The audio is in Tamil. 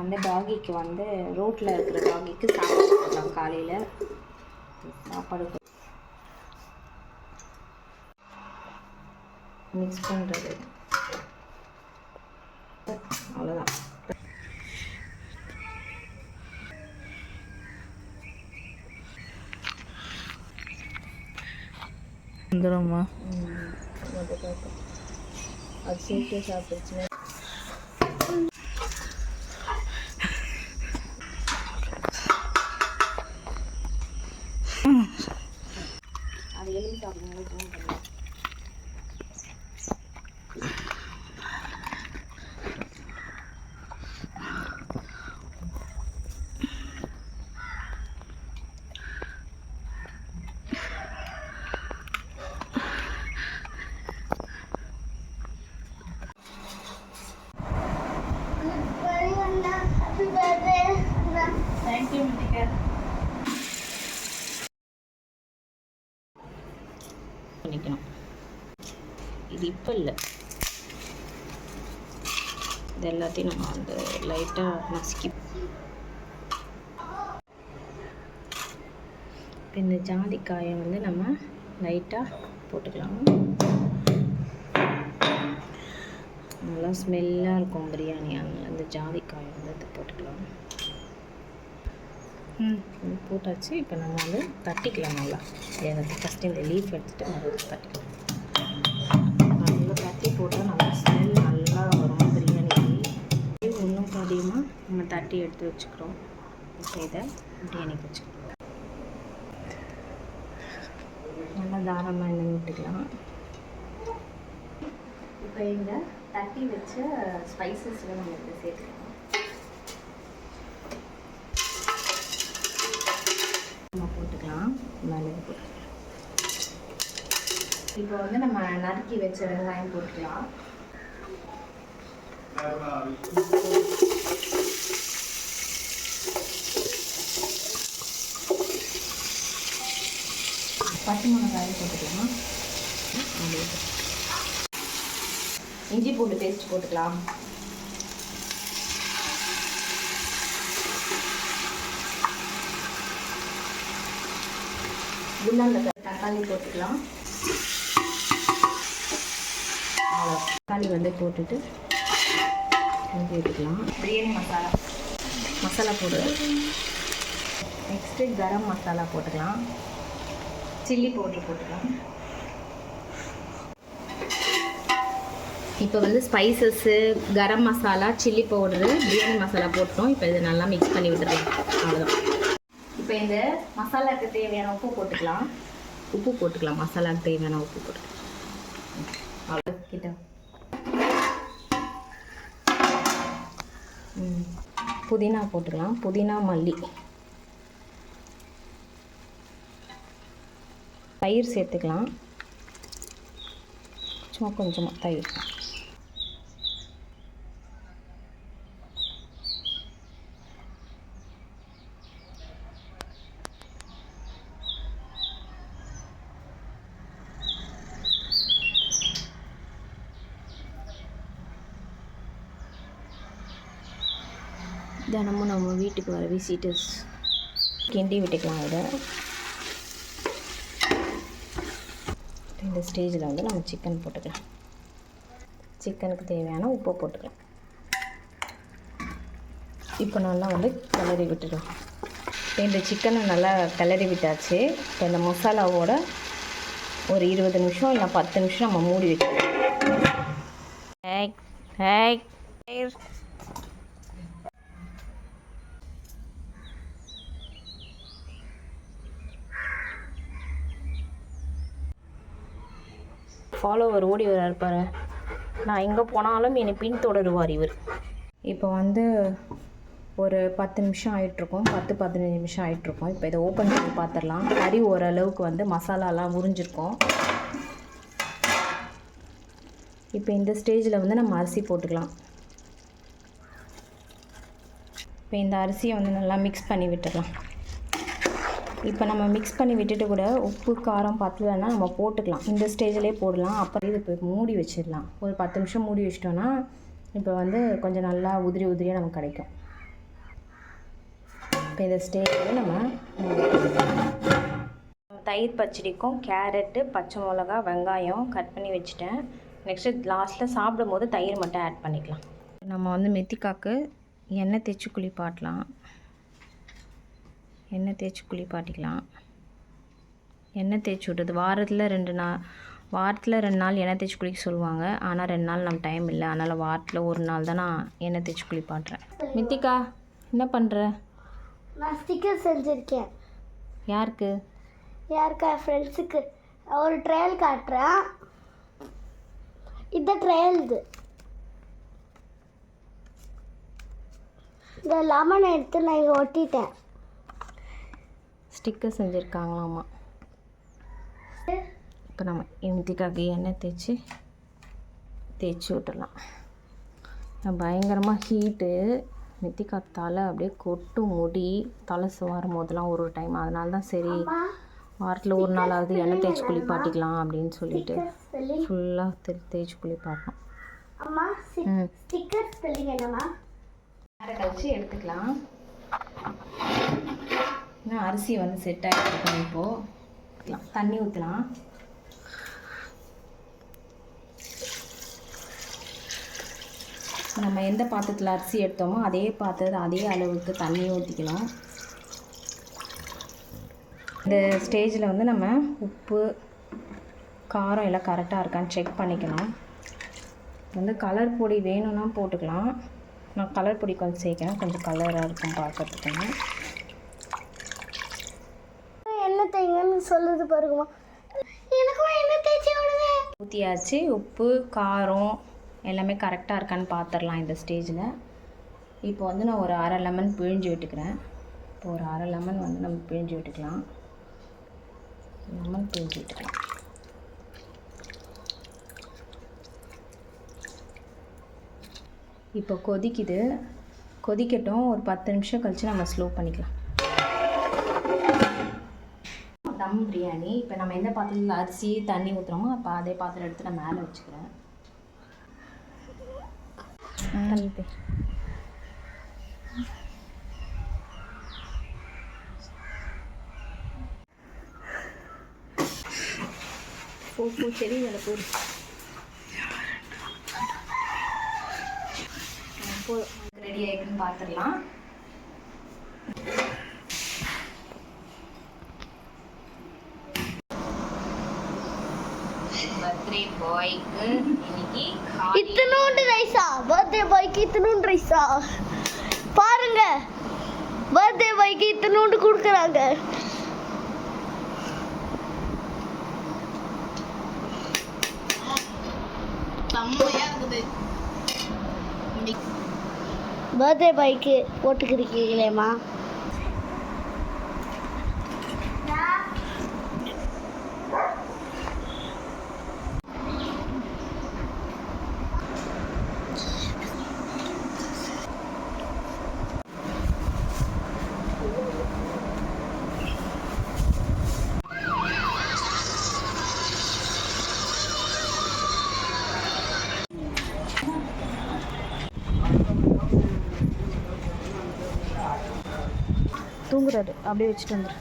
வந்து டாகிக்கு வந்து ரோட்டில் இருக்கிற டாகிக்கு சாப்பாடு போடலாம். காலையில் சாப்பாடு மிக்ஸ் பண்ணுறது. அவ்வளோதான். வந்துடும்மா. அது சீக்கிரம் சாப்பிடுச்சுன்னா அது எலும்பி சாப்பிடும்போது ஃபோன் பண்ணுவேன். Thank you, Mitika. பண்ணிக்கணும். இது இப்போ இல்லை, இது எல்லாத்தையும் நம்ம வந்து லைட்டாக நசுக்கி. இப்போ இந்த ஜாதிக்காயை வந்து நம்ம லைட்டாக போட்டுக்கலாம். நல்லா ஸ்மெல்லாக இருக்கும் பிரியாணி. அதனால் இந்த ஜாதிக்காயை வந்து இது போட்டுக்கலாம். போட்டாச்சு. இப்போ நம்ம வந்து தட்டிக்கலாம். நல்லா எனக்கு ஃபஸ்ட்டு இந்த லீஃப் எடுத்துகிட்டு மறுபடியும் தட்டிக்கலாம். நல்லா தட்டி போட்டால் நல்லா ஸ்மெல் நல்லா வரும் பிரியாணிக்கு. இன்னும் அதிகமாக நம்ம தட்டி எடுத்து வச்சுக்கிறோம். இப்போ இதை பிரியாணிக்கு வச்சுக்கிறோம். நல்லா தாராளமாக எண்ணெய் விட்டுக்கலாம். இப்போ இந்த தட்டி வச்ச ஸ்பைசஸில் நம்ம இதை சேர்த்துக்கலாம். நம்ம போட்டுக்கலாம். மிளகு போட்டுக்கலாம். இப்போ வந்து நம்ம நறுக்கி வச்ச வெங்காயம் போட்டுக்கலாம். பச்சை மிளகாயும் போட்டுக்கலாம். இஞ்சி பூண்டு பேஸ்ட் போட்டுக்கலாம். குண்டானில் தக்காளி போட்டுக்கலாம். தக்காளி வந்து போட்டுட்டு ஊற்றிக்கலாம். பிரியாணி மசாலா போடுறோம். நெக்ஸ்ட்டு கரம் மசாலா போட்டுக்கலாம். சில்லி பவுட்ரு போட்டுக்கலாம். இப்போ வந்து spices, garam masala, chilli powder, biryani masala போட்டோம். இப்போ இதை நல்லா மிக்ஸ் பண்ணி விட்டுருலாம். அவ்வளோதான். இப்போ இந்த மசாலாவுக்கு தேவையான உப்பு போட்டுக்கலாம். மசாலாவுக்கு தேவையான உப்பு போட்டுக்கலாம். அவ்வளோ கிட்ட புதினா போட்டுக்கலாம். புதினா, மல்லி, தயிர் சேர்த்துக்கலாம். சும்மா கொஞ்சமாக தயிர். தினமும் நம்ம வீட்டுக்கு வர விசிட்டர்ஸ் கிண்டி விட்டுக்கலாம். இதை இந்த ஸ்டேஜில் வந்து நம்ம சிக்கன் போட்டுக்கலாம். சிக்கனுக்கு தேவையான உப்பு போட்டுக்கலாம். இப்போ நல்லா வந்து கிளறி விட்டுக்கலாம். இப்போ இந்த சிக்கனை நல்லா கிளறி விட்டாச்சு. இப்போ இந்த மசாலாவோட ஒரு 20 நிமிஷம் இல்லை 10 நிமிஷம் நம்ம மூடி வச்சுக்கலாம். ஃபாலோவர் ஓடி வராரு பாரு. நான் எங்கே போனாலும் என்னை பின்தொடருவார் இவர். இப்போ வந்து ஒரு 10 நிமிஷம் ஆகிட்ருக்கோம். 10-15 நிமிஷம் ஆகிட்ருக்கோம். இப்போ இதை ஓப்பன் பண்ணி பார்த்துடலாம். கறி ஓரளவுக்கு வந்து மசாலாலாம் உறிஞ்சிருக்கோம். இப்போ இந்த ஸ்டேஜில் வந்து நம்ம அரிசி போட்டுக்கலாம். இப்போ இந்த அரிசியை வந்து நல்லா மிக்ஸ் பண்ணி விட்டுடலாம். இப்போ நம்ம மிக்ஸ் பண்ணி விட்டுட்டு கூட உப்பு காரம் பத்தலைன்னா நம்ம போட்டுக்கலாம். இந்த ஸ்டேஜ்லேயே போடலாம். அப்புறம் இது இப்போ மூடி வச்சிடலாம். ஒரு 10 நிமிஷம் மூடி வச்சிட்டோன்னா இப்போ வந்து கொஞ்சம் நல்லா உதிரியாக நமக்கு கிடைக்கும். இப்போ இந்த ஸ்டேஜில் நம்ம தயிர் பச்சடிக்கும் கேரட்டு, பச்சை மிளகா, வெங்காயம் கட் பண்ணி வச்சுட்டேன். நெக்ஸ்ட்டு லாஸ்ட்டில் சாப்பிடும் போது தயிர் மட்டும் ஆட் பண்ணிக்கலாம். நம்ம வந்து மெத்திக்காக்கு எண்ணெய் தேய்ச்சி குளிப்பாட்டலாம். எண்ணெய் தேய்ச்சி குளிப்பாட்டிக்கலாம். எண்ணெய் தேய்ச்சி விட்றது வாரத்தில் 2 நாள் எண்ணெய் தேய்ச்சி குளிக்க சொல்லுவாங்க. ஆனால் 2 நாள் நம்ம டைம் இல்லை, அதனால் வாரத்தில் 1 நாள் தான் நான் எண்ணெய் தேய்ச்சி குளிப்பாட்டுறேன். மித்திகா என்ன பண்ணுற? நான் ஸ்டிக்கர் செஞ்சுருக்கேன். யாருக்கு? ஃப்ரெண்ட்ஸுக்கு ஒரு ட்ரையல் காட்டுறேன். இந்த ட்ரையல் இந்த லெமன் எடுத்து நான் இங்கே ஒட்டிட்டேன். ஸ்டிக்கர் செஞ்சுருக்காங்களாம்மா. இப்போ நம்ம மித்திக்காக்கு எண்ணெய் தேய்ச்சி விட்டுடலாம். பயங்கரமாக ஹீட்டு. மித்திக்கா தலை அப்படியே கொட்டு, முடி தலை சுவாரும் போதெல்லாம் ஒரு டைம். அதனால தான் சரி வாரத்தில் 1 நாளாவது எண்ணெய் தேய்ச்சி குளிப்பாட்டிக்கலாம் அப்படின்னு சொல்லிட்டு ஃபுல்லாக தேய்ச்சி குளிப்பாட்டணும். வேறு கழிச்சு எடுத்துக்கலாம். இன்னும் அரிசி வந்து செட் ஆகிட்டு இப்போது தண்ணி ஊற்றலாம். நம்ம எந்த பாத்திரத்தில் அரிசி எடுத்தோமோ அதே அளவுக்கு தண்ணி ஊற்றிக்கணும். இந்த ஸ்டேஜில் வந்து நம்ம உப்பு காரம் எல்லாம் கரெக்டாக இருக்கான்னு செக் பண்ணிக்கணும். வந்து கலர் பொடி வேணும்னா போட்டுக்கலாம். நான் கலர் பொடி கொஞ்சம் சேர்க்கிறேன், கொஞ்சம் கலராக இருக்கும் பார்க்கறதுக்கு. எண்ணெய் தேய்ங்கன்னு சொல்லுது பாருங்கம்மா. எனக்கும் எண்ணெய் தேய்ச்சி விடுங்க. ஊற்றியாச்சு. உப்பு காரம் எல்லாமே கரெக்டாக இருக்கான்னு பார்த்துடலாம் இந்த ஸ்டேஜில். இப்போ வந்து நான் ஒரு 1/2 லெமன் பிழிஞ்சு விட்டுக்கிறேன். இப்போ ஒரு 1/2 லெமன் வந்து நம்ம பிழிஞ்சு விட்டுக்கலாம். லெமன் பிழிஞ்சு விட்டுக்கலாம். இப்போ கொதிக்கட்டும். ஒரு 10 நிமிஷம் கழித்து நம்ம ஸ்லோ பண்ணிக்கலாம். தம் பிரியாணி. இப்போ நம்ம எந்த பாத்திரத்தில் அரிசி தண்ணி ஊற்றுறோமோ அப்போ அதே பாத்திரம் எடுத்து நான் மேலே வச்சுக்கிறேன். சரி மேலே போடு. ரெடி ஆகிடுன்னு பார்த்துடலாம். பர்த்டே பாய்க்கு இன்னைக்கு இத்தனோண்டு ரைஸா? பர்த்டே பாய்க்கு இத்தனோண்டு ரைஸா? பாருங்க, பர்த்டே பாய்க்கு இத்தனோண்டு கொடுக்குறாங்க. பர்த்டே பாய்க்கு போட்டுக்கிறீங்களேம்மா? தூங்குறாரு, அப்படியே வச்சுட்டு வந்துரு.